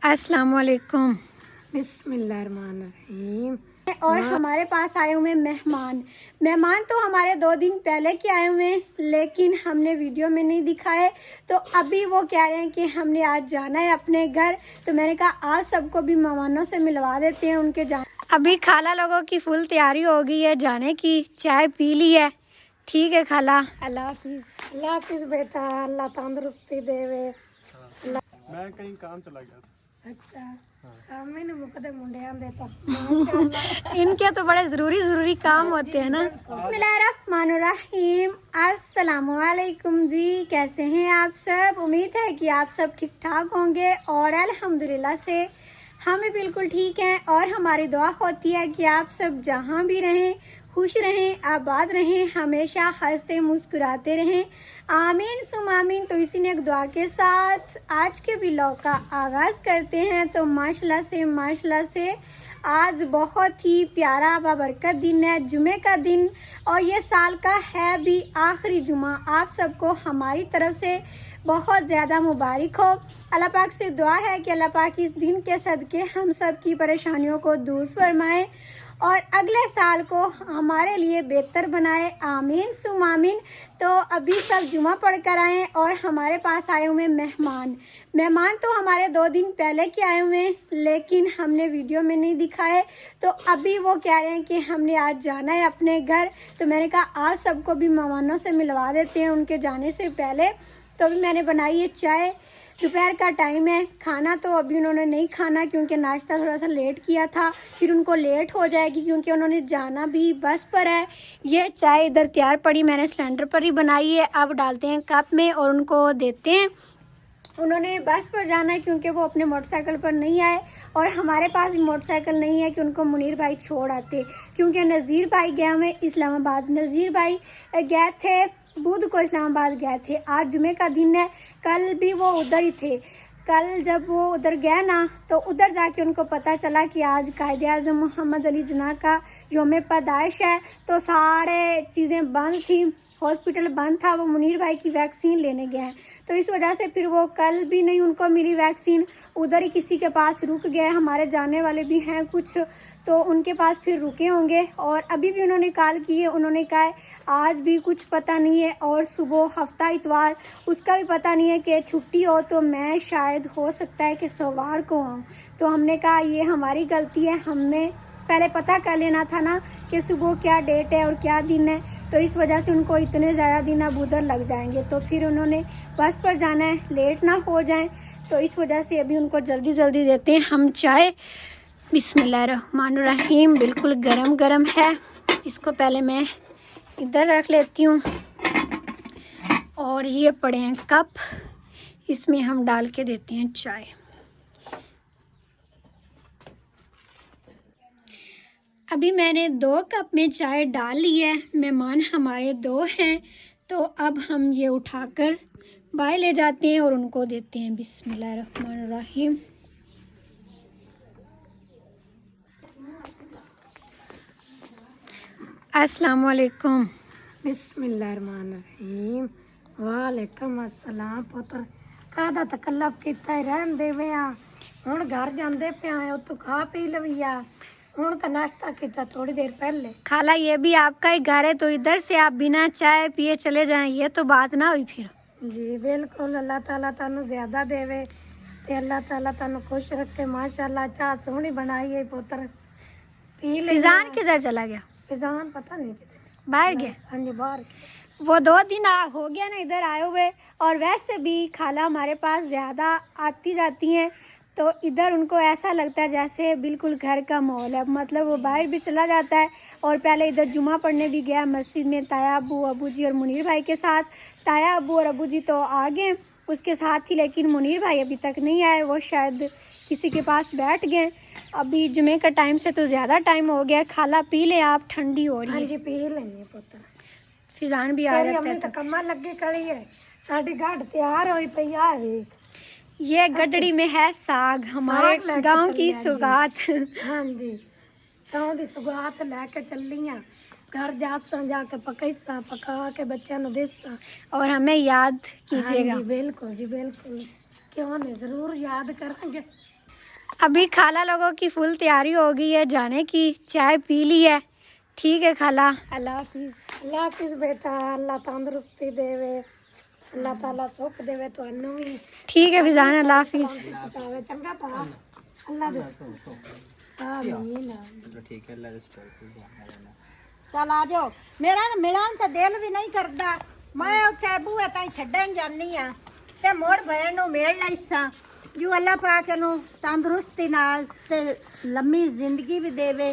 अस्सलाम वालेकुम। बिस्मिल्लाहिर्रहमानिर्रहीम। और हमारे पास आए हुए मेहमान तो हमारे 2 दिन पहले के आए हुए हैं, लेकिन हमने वीडियो में नहीं दिखाए। तो अभी वो कह रहे हैं कि हमने आज जाना है अपने घर। तो मैंने कहा आज सबको भी मेहमानों से मिलवा देते हैं उनके जाने। अभी खाला लोगों की फुल तैयारी हो गई है जाने की, चाय पी ली है। ठीक है खाला, अल्लाह हाफिज़। अल्लाह हाफिज़ बेटा, अल्लाह तंदुरुस्ती देवे। मैं कहीं काम चला गया था। अच्छा मैंने मुकदे मुंडे आंदे तो इनके तो बड़े ज़रूरी काम होते हैं ना। बिस्मिल्लाहिर्रहमानिर्रहीम। अस्सलामुअलैकुम जी, कैसे हैं आप सब? उम्मीद है कि आप सब ठीक ठाक होंगे और अल्हम्दुलिल्लाह से हम भी बिल्कुल ठीक हैं। और हमारी दुआ होती है कि आप सब जहाँ भी रहें खुश रहें, आबाद रहें, हमेशा हंसते मुस्कुराते रहें। आमीन सुम आमीन। तो इसी ने एक दुआ के साथ आज के व्लॉग का आगाज़ करते हैं। तो माशाल्लाह से आज बहुत ही प्यारा बाबरकत दिन है, जुमे का दिन, और ये साल का है भी आखिरी जुमा। आप सबको हमारी तरफ से बहुत ज़्यादा मुबारक हो। अल्लाह पाक से दुआ है कि अल्लाह पाक इस दिन के सदके हम सब की परेशानियों को दूर फरमाए और अगले साल को हमारे लिए बेहतर बनाए। आमीन सुम आमीन। तो अभी सब जुमा पढ़ कर आए और हमारे पास आए हुए मेहमान तो हमारे 2 दिन पहले के आए हुए हैं, लेकिन हमने वीडियो में नहीं दिखाए। तो अभी वो कह रहे हैं कि हमने आज जाना है अपने घर। तो मैंने कहा आज सबको भी मेहमानों से मिलवा देते हैं उनके जाने से पहले। तो अभी मैंने बनाई है चाय। दोपहर का टाइम है, खाना तो अभी उन्होंने नहीं खाना क्योंकि नाश्ता थोड़ा सा लेट किया था, फिर उनको लेट हो जाएगी क्योंकि उन्होंने जाना भी बस पर है। ये चाय इधर तैयार पड़ी, मैंने सिलेंडर पर ही बनाई है। अब डालते हैं कप में और उनको देते हैं। उन्होंने बस पर जाना है क्योंकि वो अपने मोटरसाइकिल पर नहीं आए और हमारे पास भी मोटरसाइकिल नहीं है कि उनको मुनीर भाई छोड़ आते, क्योंकि नज़ीर भाई गए हुए इस्लामाबाद। नज़ीर भाई गए थे बुध को, इस्लामाबाद गए थे। आज जुमे का दिन है, कल भी वो उधर ही थे। कल जब वो उधर गए ना तो उधर जाके उनको पता चला कि आज कायदे आज़म मोहम्मद अली जिन्ना का योम पैदाइश है। तो सारे चीज़ें बंद थी, हॉस्पिटल बंद था। वो मुनीर भाई की वैक्सीन लेने गए हैं, तो इस वजह से फिर वो कल भी नहीं उनको मिली वैक्सीन। उधर ही किसी के पास रुक गए, हमारे जाने वाले भी हैं कुछ, तो उनके पास फिर रुके होंगे। और अभी भी उन्होंने कॉल की है, उन्होंने कहा है आज भी कुछ पता नहीं है और सुबह हफ्ता इतवार उसका भी पता नहीं है कि छुट्टी हो, तो मैं शायद हो सकता है कि सोमवार को आऊँ। तो हमने कहा ये हमारी गलती है, हमने पहले पता कर लेना था ना कि सुबह क्या डेट है और क्या दिन है। तो इस वजह से उनको इतने ज़्यादा दिन अब उधर लग जाएंगे, तो फिर उन्होंने बस पर जाना है, लेट ना हो जाए। तो इस वजह से अभी उनको जल्दी जल्दी देते हैं हम चाय। बिस्मिल्लाहिर्रहमानिर्रहीम। बिल्कुल गरम गरम है। इसको पहले मैं इधर रख लेती हूँ और ये पड़े हैं कप, इसमें हम डाल के देते हैं चाय। अभी मैंने 2 कप में चाय डाल ली है। मेहमान हमारे 2 हैं, तो अब हम ये उठाकर बाहर ले जाते हैं और उनको देते हैं। बिस्मिल्लाहिर्रहमानिर्रहीम। अस्सलाम वालेकुम। बिस्मिल्लाहिर्रहमानिर्रहीम। वालेकुम अस्सलाम। पुत्र कादा तकल्लफ किता ही रहन देवे आ, हुण घर जांदे पे आए तो खा पी लविया। हुण तो नाश्ता किया थोड़ी देर पहले। खाला ये भी आपका ही घर है, तो इधर से आप बिना चाय पिए चले जाएं, ये तो बात ना हुई फिर। जी बिल्कुल, अल्लाह ताला तानू ज्यादा देवे ते अल्लाह ताला तानू खुश रखे। माशाल्लाह चाह सोहनी बनाई है पुत्र, पी ले। फिजान किधर चला गया? फिजान पता नहीं किधर बाहर गया। हाँ जी बाहर। वो 2 दिन हो गया ना इधर आए हुए, और वैसे भी खाला हमारे पास ज़्यादा आती जाती हैं, तो इधर उनको ऐसा लगता है जैसे बिल्कुल घर का माहौल है। मतलब वो बाहर भी चला जाता है और पहले इधर जुमा पढ़ने भी गया मस्जिद में ताया अबू अबू जी और मुनीर भाई के साथ। ताया अबू और अबू जी तो आ गए उसके साथ ही, लेकिन मुनीर भाई अभी तक नहीं आए, वो शायद किसी के पास बैठ गए। अभी जुमे का टाइम से तो ज़्यादा टाइम हो गया। खाला पी लें आप, ठंडी हो रही हाँ है। जी पी लेंगे पुत्र। फिजान भी आ तेरी जाता अम्मी है तो तो। कम्मा लगे खड़ी है, साड़ी गाढ़ तैयार होई पई आ वे। ये गडड़ी में है साग, हमारे साग लेके गांव की चले जी। सुगात। हाँ जी गाँव की सुगात लैके चलियाँ, घर जासा जाके पकैसा पका के बच्चों ने देसा। और हमें याद हाँ कीजिएगा। जी बिल्कुल जी बिल्कुल, क्यों नहीं, जरूर याद करेंगे। अभी खाला लोगों की फुल तैयारी हो गई है जाने की, चाय पी ली है। ठीक है खाला, अल्लाह हाफिज बेटा, अल्लाह तंदुरुस्ती देवे, अल्लाह ताला सुख देवे तुहानू भी। ठीक है फिजान, अल्लाह हाफिज। पहुंचावे चंगा पा अल्लाह दे आमीन। ठीक है, अल्लाह चल आ जाओ। मेरा मिलन तो दिल भी नहीं करता। मैं उत्थे बूहे ताई छड्डन जानी आ ते मुड़ भैन नूं मिल लईसा जो अल्लाह पाक नूं तंदुरुस्ती नाल ते लम्मी जिंदगी भी देवे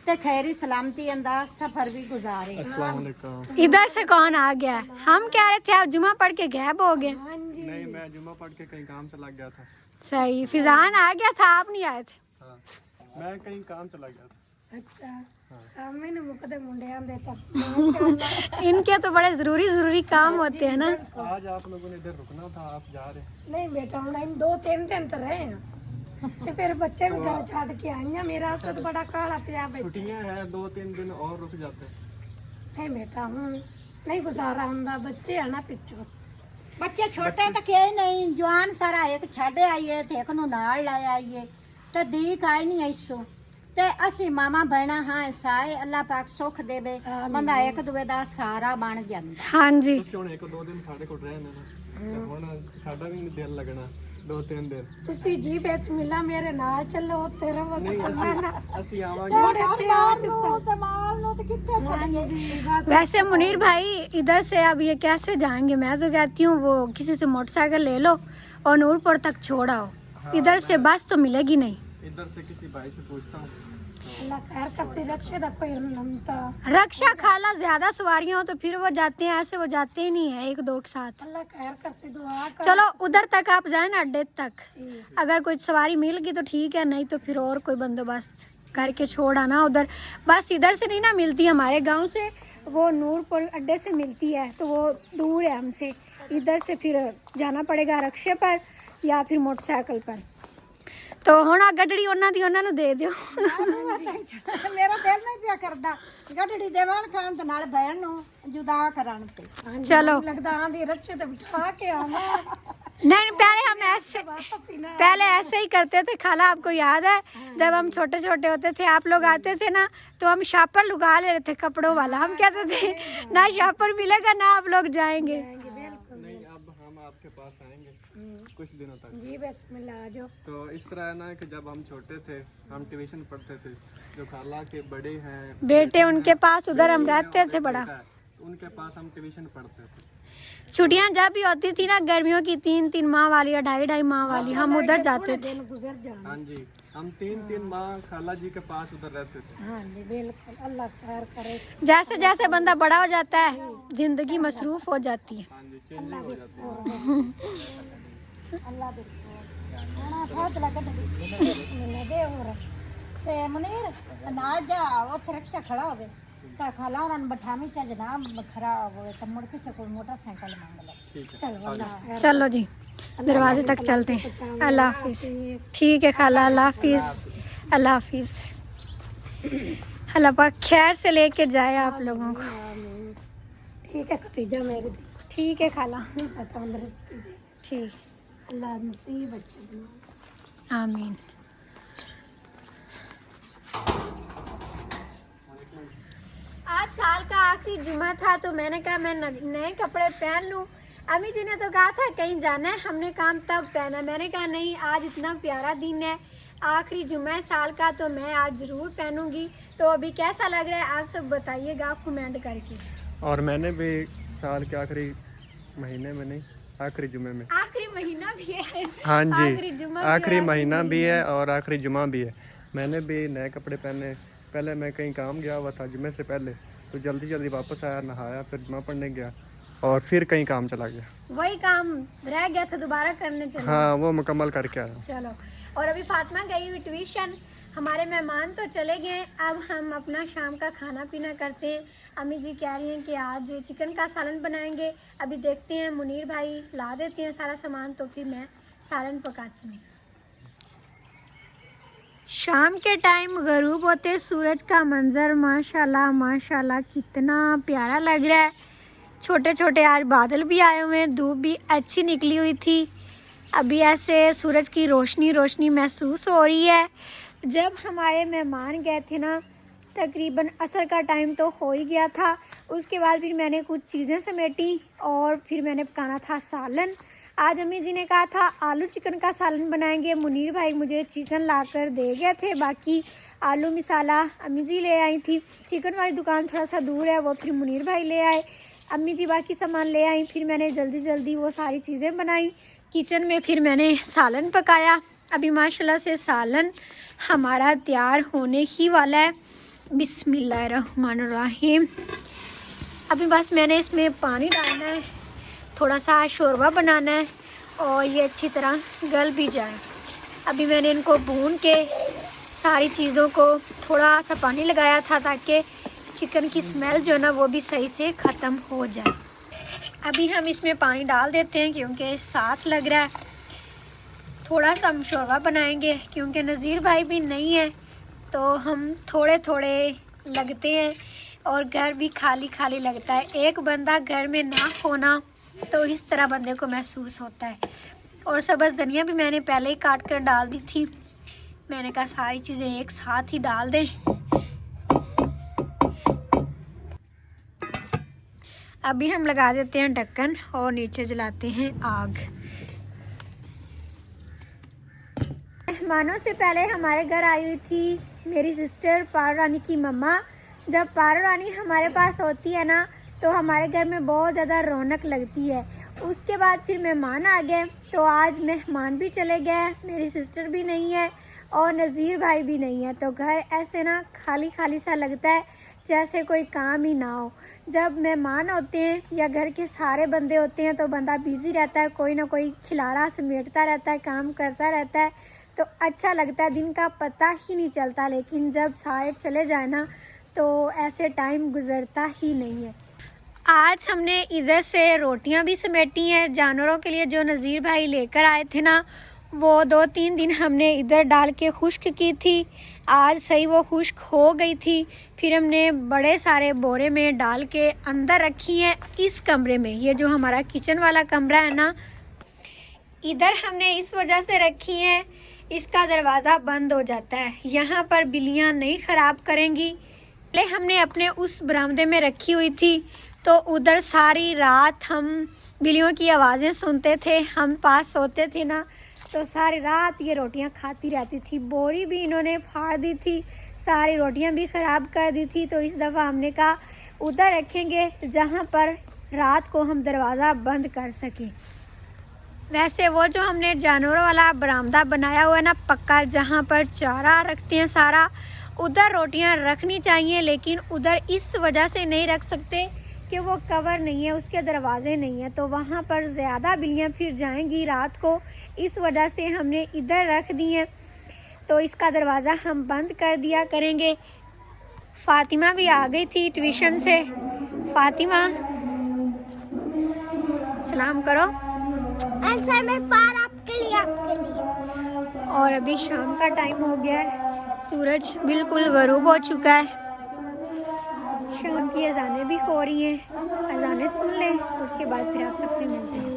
ते खैरी सलामती अंदाज सफर भी गुजारे। अस्सलाम वालेकुम। इधर से कौन आ गया? हम कह रहे थे आप जुमा पढ़ के गायब हो गए। नहीं, मैं जुमा पढ़ के कहीं काम चला गया था। सही, फिजान आ गया था, आप नहीं आए थे। हाँ, मैं कहीं काम चला गया था। अच्छा मैंने मुकदे मुंडे आंदे तक इनके तो बड़े जरूरी काम होते हैं ना। आज आप लोगों ने इधर रुकना था, आप जा रहे हैं। नहीं बेटा हम इन 2-3 दिन तो रहे हैं ते फिर बच्चे भी घर छड़ के आई हैं। मेरा असद बड़ा काला पिया बेटा। छुट्टियां हैं, 2-3 दिन और रुक जाते। नहीं बेटा हूँ नहीं गुजारा हुंदा, बच्चे है ना पिछो। बच्चे छोटे तो के नहीं, जवान सारा एक छड्ड आईए ते एक नूं नाल ला आईए ते दीक आई नहीं ऐसो ते असी मामा बहना हाँ साए अल्लाह पाक सुख देवे, बंदा एक दूए दा सहारा बन जांदा। हाँ जी, ਤੁਸੀਂ ਹੁਣ 1-2 ਦਿਨ ਸਾਡੇ ਕੋਲ ਰਹਿਣਾ ਨਾ, ਤੇ ਹੁਣ ਸਾਡਾ ਵੀ ਨਹੀਂ ਦਿਲ ਲੱਗਣਾ 2-3 ਦਿਨ। ਤੁਸੀਂ ਜੀ ਬਿਸਮਿਲ੍ਲਾ ਮੇਰੇ ਨਾਲ ਚੱਲੋ, ਤੇਰਾ ਵਸ ਕਰਨਾ ਨਾ ਅਸੀਂ ਆਵਾਂਗੇ। माल नो तो कितने छड़िए। वैसे मुनीर भाई इधर से अब ये कैसे जाएंगे? मैं तो कहती हूँ वो किसी से मोटरसाइकिल ले लो और नूरपुर तक छोड़ आओ। इधर से बस तो मिलेगी नहीं। इधर से किसी भाई से पूछता हूँ। अल्लाह खैर कर से रखे दा कोई नमता। रक्षा खाला ज्यादा सवारियां हो तो फिर वो जाते हैं, ऐसे वो जाते ही नहीं है 1-2 के साथ। अल्लाह खैर कर से दुआ कर। चलो उधर तक आप जाए ना, अड्डे तक। जी। अगर कोई सवारी मिल गई तो ठीक है, नहीं तो फिर और कोई बंदोबस्त करके छोड़ आना उधर। बस इधर से नहीं ना मिलती, हमारे गांव से वो नूरपुर अड्डे से मिलती है तो वो दूर है हमसे। इधर से फिर जाना पड़ेगा रक्षे पर या फिर मोटरसाइकिल पर। तो हुण आ गड्डी ਉਹਨਾਂ ਨੂੰ ਦੇ ਦਿਓ। मेरा दिल नहीं पिया करदा गड्डी देवन खान ते नाल बहन नु जुदा करन ते। चलो लगदा हां दी रखे ते बिठा के आवा नहीं, पहले ऐसे ही करते थे खाला। आपको याद है जब हम छोटे छोटे होते थे, आप लोग आते थे ना तो हम शापर लुगा ले रहे थे कपड़ों वाला। हम कहते थे ना शापर मिलेगा ना आप लोग जाएंगे। नहीं, अब हम आपके पास आएंगे कुछ दिनों तक। जी बिस्मिल्ला आ जाओ। तो इस तरह है ना कि जब हम छोटे थे हम ट्यूशन पढ़ते थे, जो खाला के बड़े हैं बेटे उनके पास उधर हम रहते थे बड़ा, उनके पास हम ट्यूशन पढ़ते थे। छुट्टियां जब भी होती थी ना गर्मियों की 3-3 माह वाली या 2.5-2.5 माह वाली, हम उधर जाते थे। दिन गुजर जाना। हाँ जी, हम 3-3 माह खाला जी के पास उधर रहते थे। हाँ जी बिल्कुल, अल्लाह खैर करे। जैसे जैसे बंदा बड़ा हो जाता है जिंदगी मसरूफ हो जाती है। हाँ जी, चेंजिंग हो जाती है। अल्लाह दे ना बहुत लगा बिस्मिल्ला दे और ते मुनीर नाल जा उत्थे रिक्शा खड़ा होवे ता खाला उन्हन बैठावी चा जनाब खराब होवे ते मुड़ के से कोई मोटरसाइकिल मांग ले। ठीक है, चलो अल्लाह चलो जी दरवाजे तक चलते हैं। अल्लाह हाफिज। ठीक है खाला, अल्लाह हाफिज। अल्लाह हाफिज। अल्लाह पाक खैर से लेके जाए आप लोगों को। आमीन। ठीक है खतीजा मेरी, ठीक है खाला, तंदुरुस्ती दे, ठीक है, अल्लाह नसीब अच्छे बना। आमीन। आज साल का आखिरी जुमा था तो मैंने कहा मैं नए कपड़े पहन लूं। अम्मी जी ने तो कहा था कहीं जाना है, हमने काम तब पहना। मैंने कहा नहीं, आज इतना प्यारा दिन है, आखिरी जुमा है साल का, तो मैं आज ज़रूर पहनूंगी। तो अभी कैसा लग रहा है आप सब बताइएगा कमेंट करके। और मैंने भी साल के आखिरी महीने में नहीं, आखिरी जुमे में, आखिरी महीना भी है। हाँ आखिरी जी, जुमा भी आखिरी है, महीना भी है और आखिरी जुमा भी है। मैंने भी नए कपड़े पहने। पहले मैं कहीं काम गया हुआ था जुमे से पहले, तो जल्दी जल्दी वापस आया, नहाया, फिर जुमा पढ़ने गया और फिर कहीं काम चला गया। वही काम रह गया था दोबारा करने चले। हाँ, वो मुकम्मल करके आया। चलो, और अभी फातिमा गई हुई ट्यूशन, हमारे मेहमान तो चले गए। अब हम अपना शाम का खाना पीना करते हैं। अम्मी जी कह रही हैं कि आज चिकन का सालन बनाएंगे। अभी देखते हैं, मुनीर भाई ला देते हैं सारा सामान तो फिर मैं सालन पकाती हूँ। शाम के टाइम गरूब होते सूरज का मंजर माशाल्लाह माशाल्लाह कितना प्यारा लग रहा है। छोटे छोटे आज बादल भी आए हुए हैं, धूप भी अच्छी निकली हुई थी। अभी ऐसे सूरज की रोशनी रोशनी महसूस हो रही है। जब हमारे मेहमान गए थे ना, तकरीबन असर का टाइम तो हो ही गया था। उसके बाद फिर मैंने कुछ चीज़ें समेटी और फिर मैंने पकाना था सालन। आज अम्मी जी ने कहा था आलू चिकन का सालन बनाएंगे। मुनीर भाई मुझे चिकन लाकर दे गए थे, बाकी आलू मसाला अम्मी जी ले आई थी। चिकन वाली दुकान थोड़ा सा दूर है, वो फिर मुनीर भाई ले आए। अम्मी जी बाकी सामान ले आई, फिर मैंने जल्दी जल्दी वो सारी चीज़ें बनाई। किचन में फिर मैंने सालन पकाया। अभी माशाल्लाह से सालन हमारा तैयार होने ही वाला है। बिस्मिल्लाहिर्रहमानिर्रहीम। अभी बस मैंने इसमें पानी डालना है, थोड़ा सा शोरबा बनाना है और ये अच्छी तरह गल भी जाए। अभी मैंने इनको भून के सारी चीज़ों को थोड़ा सा पानी लगाया था ताकि चिकन की स्मेल जो है ना वो भी सही से ख़त्म हो जाए। अभी हम इसमें पानी डाल देते हैं क्योंकि साथ लग रहा है। थोड़ा सा हम शोरबा बनाएंगे क्योंकि नज़ीर भाई भी नहीं है, तो हम थोड़े थोड़े लगते हैं और घर भी खाली खाली लगता है। एक बंदा घर में ना होना तो इस तरह बंदे को महसूस होता है। और सब्ज़ धनिया भी मैंने पहले ही काट कर डाल दी थी। मैंने कहा सारी चीज़ें एक साथ ही डाल दें। अभी हम लगा देते हैं ढक्कन और नीचे जलाते हैं आग। मेहमानों से पहले हमारे घर आई हुई थी मेरी सिस्टर पारो रानी की मम्मा। जब पारो रानी हमारे पास होती है ना तो हमारे घर में बहुत ज़्यादा रौनक लगती है। उसके बाद फिर मेहमान आ गए, तो आज मेहमान भी चले गए, मेरी सिस्टर भी नहीं है और नज़ीर भाई भी नहीं है, तो घर ऐसे ना खाली खाली सा लगता है जैसे कोई काम ही ना हो। जब मेहमान होते हैं या घर के सारे बंदे होते हैं तो बंदा बिज़ी रहता है, कोई ना कोई खिलारा समेटता रहता है, काम करता रहता है, तो अच्छा लगता है, दिन का पता ही नहीं चलता। लेकिन जब सारे चले जाए ना तो ऐसे टाइम गुजरता ही नहीं है। आज हमने इधर से रोटियां भी समेटी हैं जानवरों के लिए, जो नज़ीर भाई लेकर आए थे ना, वो 2-3 दिन हमने इधर डाल के खुश्क की थी। आज सही वो खुश्क हो गई थी, फिर हमने बड़े सारे बोरे में डाल के अंदर रखी हैं इस कमरे में। ये जो हमारा किचन वाला कमरा है ना, इधर हमने इस वजह से रखी हैं, इसका दरवाज़ा बंद हो जाता है, यहाँ पर बिल्लियाँ नहीं ख़राब करेंगी। पहले हमने अपने उस बरामदे में रखी हुई थी, तो उधर सारी रात हम बिल्लियों की आवाज़ें सुनते थे। हम पास सोते थे ना तो सारी रात ये रोटियां खाती रहती थी। बोरी भी इन्होंने फाड़ दी थी, सारी रोटियां भी ख़राब कर दी थी। तो इस दफ़ा हमने कहा उधर रखेंगे जहां पर रात को हम दरवाज़ा बंद कर सकें। वैसे वो जो हमने जानवरों वाला बरामदा बनाया हुआ है ना पक्का, जहाँ पर चारा रखते हैं सारा, उधर रोटियां रखनी चाहिए, लेकिन उधर इस वजह से नहीं रख सकते कि वो कवर नहीं है, उसके दरवाजे नहीं है, तो वहाँ पर ज़्यादा बिल्लियाँ फिर जाएंगी रात को। इस वजह से हमने इधर रख दी हैं, तो इसका दरवाज़ा हम बंद कर दिया करेंगे। फ़ातिमा भी आ गई थी ट्यूशन से। फ़ातिमा सलाम करो। आंसर में पार आपके लिए। और अभी शाम का टाइम हो गया है, सूरज बिल्कुल गरूब हो चुका है, शाम की अजानें भी हो रही हैं। अजानें सुन लें, उसके बाद फिर आप सबसे मिलते हैं।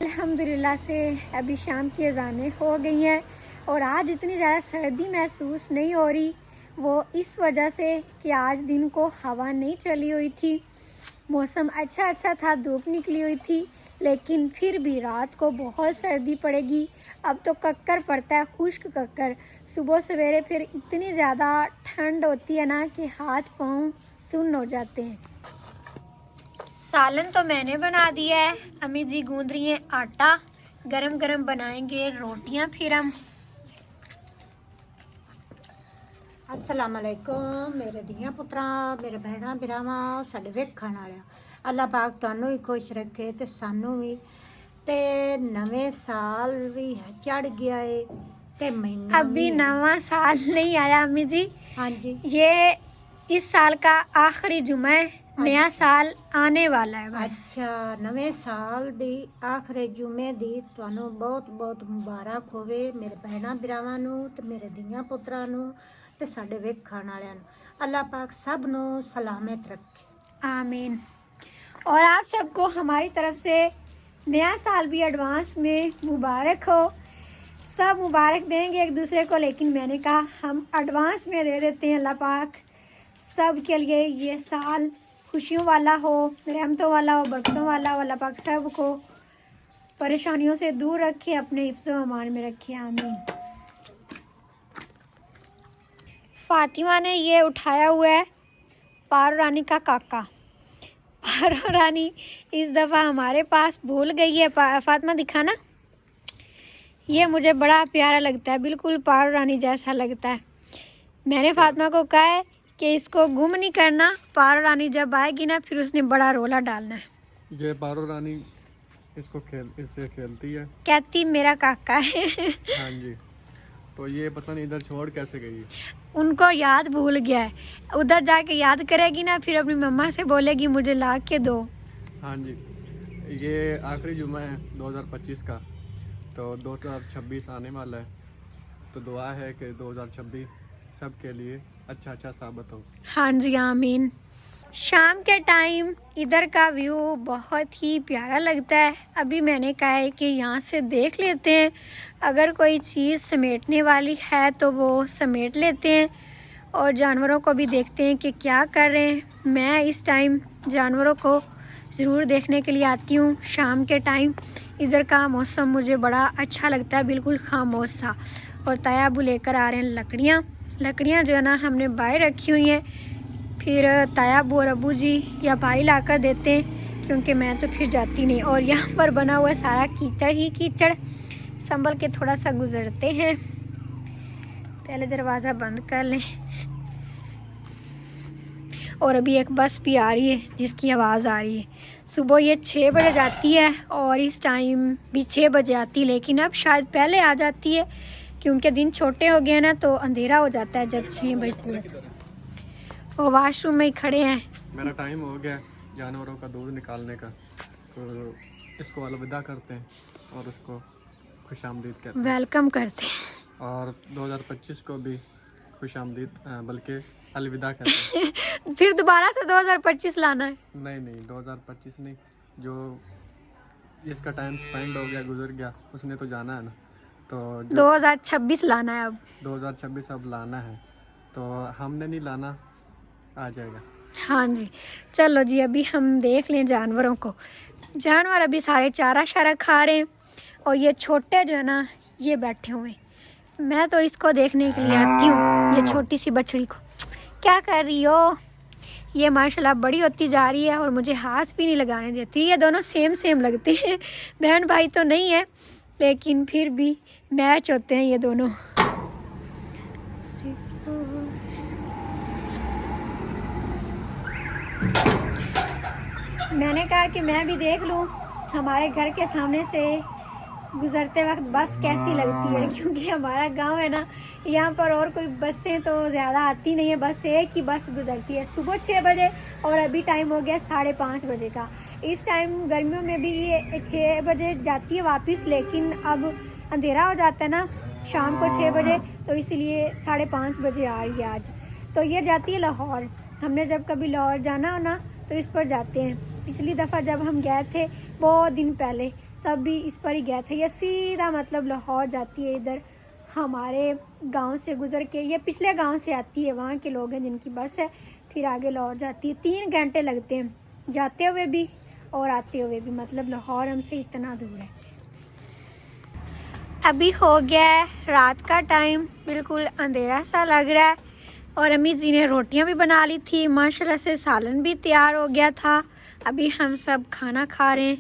अल्हम्दुलिल्लाह से अभी शाम की अज़ानें हो गई हैं और आज इतनी ज़्यादा सर्दी महसूस नहीं हो रही। वो इस वजह से कि आज दिन को हवा नहीं चली हुई थी, मौसम अच्छा था, धूप निकली हुई थी, लेकिन फिर भी रात को बहुत सर्दी पड़ेगी। अब तो कक्कर पड़ता है, खुश्क कक्कर। सुबह सवेरे फिर इतनी ज़्यादा ठंड होती है ना कि हाथ पाँव सुन्न हो जाते हैं। सालन तो मैंने बना दिया है, अम्मी जी गूंद रही हैं आटा, गरम गरम बनाएंगे रोटियां फिर हम। अस्सलाम वालेकुम मेरे धीया पुत्रा, मेरे भैणा भरावां, साडे वेखण वालिया, अल्लाह पाक तुहानू भी खुश रखे ते सानू भी। ते नवे साल भी चढ़ गया है ते महीना अभी नवा साल नहीं आया अम्मी जी, हाँ जी, ये इस साल का आखिरी जुमा है, नया साल आने वाला है बस। अच्छा नवे साल दी आखिरी जुमे दी तुहानू बहुत बहुत मुबारक होवे मेरे भैणा भरावां नू ते मेरे धीया पुत्रा नू ते साडे वेखण वालियां नू। अल्लाह पाक सब नू सलामत रखे, आमीन। और आप सबको हमारी तरफ से नया साल भी एडवांस में मुबारक हो। सब मुबारक देंगे एक दूसरे को, लेकिन मैंने कहा हम एडवांस में दे देते हैं। अल्लाह पाक सब के लिए ये साल खुशियों वाला हो, रहमतों वाला हो, बरकतों वाला हो। अल्लाह पाक सब को परेशानियों से दूर रखे, अपने हिफ्ज़ो अमान में रखे, आमीन। फातिमा ने ये उठाया हुआ है पारो रानी का काका। पारो रानी इस दफ़ा हमारे पास भूल गई है। फातिमा दिखाना, ये मुझे बड़ा प्यारा लगता है, बिल्कुल पारो रानी जैसा लगता है। मैंने फातिमा को कहा है कि इसको गुम नहीं करना, पारो रानी जब आएगी ना फिर उसने बड़ा रोला डालना है। ये पारो रानी इससे खेलती है, कहती मेरा काका है। हाँ जी। तो ये पता नहीं इधर छोड़ कैसे गई। उनको याद भूल गया है, उधर जाके याद करेगी ना फिर अपनी मम्मा से बोलेगी मुझे ला के दो। हाँ जी, ये आखिरी जुमा है 2025 का, तो 2026 आने वाला है। तो दुआ है कि 2026 सब के लिए अच्छा साबित हो। हाँ जी आमीन। शाम के टाइम इधर का व्यू बहुत ही प्यारा लगता है। अभी मैंने कहा है कि यहाँ से देख लेते हैं, अगर कोई चीज़ समेटने वाली है तो वो समेट लेते हैं और जानवरों को भी देखते हैं कि क्या कर रहे हैं। मैं इस टाइम जानवरों को ज़रूर देखने के लिए आती हूँ शाम के टाइम। इधर का मौसम मुझे बड़ा अच्छा लगता है, बिल्कुल खामोश सा। और तायाबू लेकर आ रहे हैं लकड़ियाँ जो है ना हमने बाहर रखी हुई हैं, फिर तायाबू और अबू जी या भाई लाकर देते हैं, क्योंकि मैं तो फिर जाती नहीं। और यहाँ पर बना हुआ सारा कीचड़ ही कीचड़, संभल के थोड़ा सा गुजरते हैं। पहले दरवाज़ा बंद कर लें। और अभी एक बस भी आ रही है जिसकी आवाज़ आ रही है। सुबह ये 6 बजे जाती है और इस टाइम भी 6 बजे आती है, लेकिन अब शायद पहले आ जाती है क्योंकि दिन छोटे हो गए ना तो अंधेरा हो जाता है जब 6 बजती है। वो वॉशरूम में ही खड़े हैं। मेरा टाइम हो गया जानवरों का दूध निकालने का, तो इसको अलविदा करते हैं और उसको खुशामदीद कहते हैं, वेलकम करते हैं। और 2025 को भी खुशामदीद बल्कि अलविदा कहते हैं। फिर दोबारा से 2025 लाना है? नहीं 2025 नहीं, जो जिसका टाइम स्पेंड हो गया गुजर गया उसने तो जाना है ना। तो 2026 लाना है अब। 2026 अब लाना है, तो हमने नहीं लाना, आ जाएगा। हाँ जी, चलो जी अभी हम देख लें जानवरों को। जानवर अभी सारे चारा शारा खा रहे हैं और ये छोटे जो है ना ये बैठे हुए हैं। मैं तो इसको देखने के लिए आती हूँ, ये छोटी सी बछड़ी को। क्या कर रही हो? ये माशाल्लाह बड़ी होती जा रही है और मुझे हाथ भी नहीं लगाने देती। ये दोनों सेम लगते हैं, बहन भाई तो नहीं है लेकिन फिर भी मैच होते हैं ये दोनों। मैंने कहा कि मैं भी देख लूँ हमारे घर के सामने से गुज़रते वक्त बस कैसी लगती है, क्योंकि हमारा गांव है ना, यहाँ पर और कोई बसें तो ज़्यादा आती नहीं है, बस एक ही बस गुज़रती है सुबह 6 बजे और अभी टाइम हो गया 5:30 बजे का। इस टाइम गर्मियों में भी ये 6 बजे जाती है वापस, लेकिन अब अंधेरा हो जाता है ना शाम को 6 बजे, तो इसलिए 5:30 बजे आ रही है आज। तो ये जाती है लाहौर। हमने जब कभी लाहौर जाना हो ना तो इस पर जाते हैं। पिछली दफ़ा जब हम गए थे बहुत दिन पहले, तब भी इस पर ही गए थे। ये सीधा मतलब लाहौर जाती है, इधर हमारे गांव से गुजर के, ये पिछले गांव से आती है, वहाँ के लोग हैं जिनकी बस है, फिर आगे लौट जाती है। 3 घंटे लगते हैं जाते हुए भी और आते हुए भी, मतलब लाहौर हमसे इतना दूर है। अभी हो गया है रात का टाइम, बिल्कुल अंधेरा सा लग रहा है और अम्मी जी ने रोटियां भी बना ली थी, माशाल्लाह से सालन भी तैयार हो गया था। अभी हम सब खाना खा रहे हैं।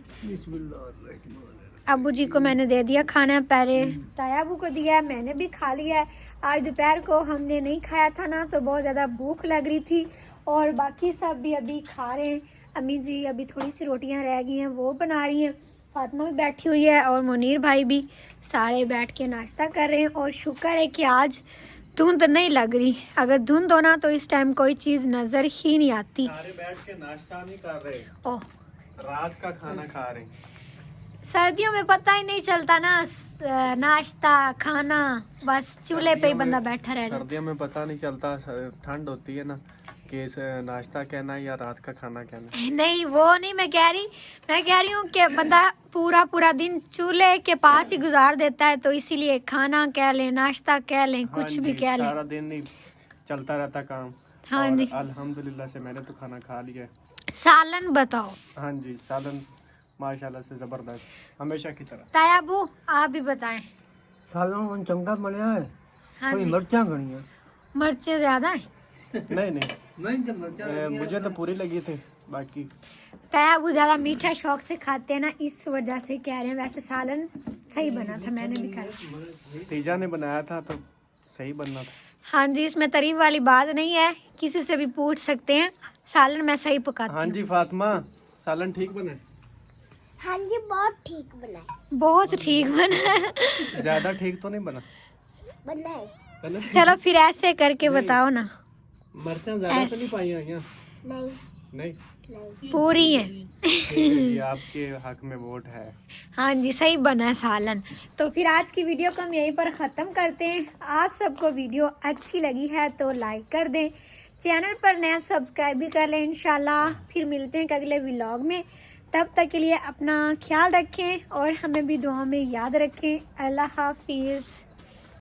अब्बू जी को मैंने दे दिया खाना, पहले ताया अबू को दिया, मैंने भी खा लिया है। आज दोपहर को हमने नहीं खाया था ना, तो बहुत ज़्यादा भूख लग रही थी और बाकी सब भी अभी खा रहे हैं। अम्मी जी अभी थोड़ी सी रोटियां रह गई हैं वो बना रही हैं, फातिमा भी बैठी हुई है और मुनीर भाई भी, सारे बैठ के नाश्ता कर रहे हैं। और शुक्र है कि आज धुंध नहीं लग रही, अगर धुंध होना तो इस टाइम कोई चीज़ नज़र ही नहीं आती। सारे बैठ के नाश्ता नहीं कर रहे, ओह, रात का खाना खा रहे। सर्दियों में पता ही नहीं चलता ना, नाश्ता खाना, बस चूल्हे पे ही बंदा बैठा रह जाता। सर्दियों में पता नहीं चलता, ठंड होती है ना, कि नाश्ता कहना है या रात का खाना कहना है। नहीं वो नहीं मैं कह रही हूँ कि बंदा पूरा दिन चूल्हे के पास ही गुजार देता है, तो इसीलिए खाना कह लें, नाश्ता कह लें, कुछ हाँ भी जी, कह लें। सारा दिन नहीं चलता रहता काम। हाँ और जी। अल्हम्दुलिल्लाह से मैंने तो खाना खा लिया है। सालन बताओ। हाँ जी, सालन माशाल्लाह से जबरदस्त, हमेशा की तरह। ताया अबू आप भी बताएं। सालों चंगा बनया है, हाँ थोड़ी जी, मिर्चा घनी मिर्चें ज्यादा हैं। नहीं मुझे तो पूरी लगी थी, बाकी ताया अबू ज्यादा मीठा शौक से खाते हैं ना, इस वजह से कह रहे हैं। वैसे सालन सही बना था, मैंने भी खाया। तीजा ने बनाया था तो सही बनना था। हाँ जी, इसमें तारीफ वाली बात नहीं है, किसी से भी पूछ सकते हैं, सालन मैं सही पकाती हाँ हूँ। जी फातिमा, सालन ठीक बना है? हाँ जी बहुत ठीक बना है। बहुत ठीक बना। ज्यादा ठीक तो नहीं बना? बना है। पहले चलो फिर ऐसे करके बताओ ना। मिर्चें ज्यादा तो नहीं पाई हैं? नहीं नहीं, पूरी है। ठीक है जी, आपके हक में वोट है। हाँ जी, सही बना है सालन। तो फिर आज की वीडियो को हम यहीं पर ख़त्म करते हैं। आप सबको वीडियो अच्छी लगी है तो लाइक कर दें, चैनल पर नया सब्सक्राइब भी कर लें। इंशाल्लाह फिर मिलते हैं अगले व्लॉग में, तब तक के लिए अपना ख्याल रखें और हमें भी दुआ में याद रखें। अल्लाह हाफिज़।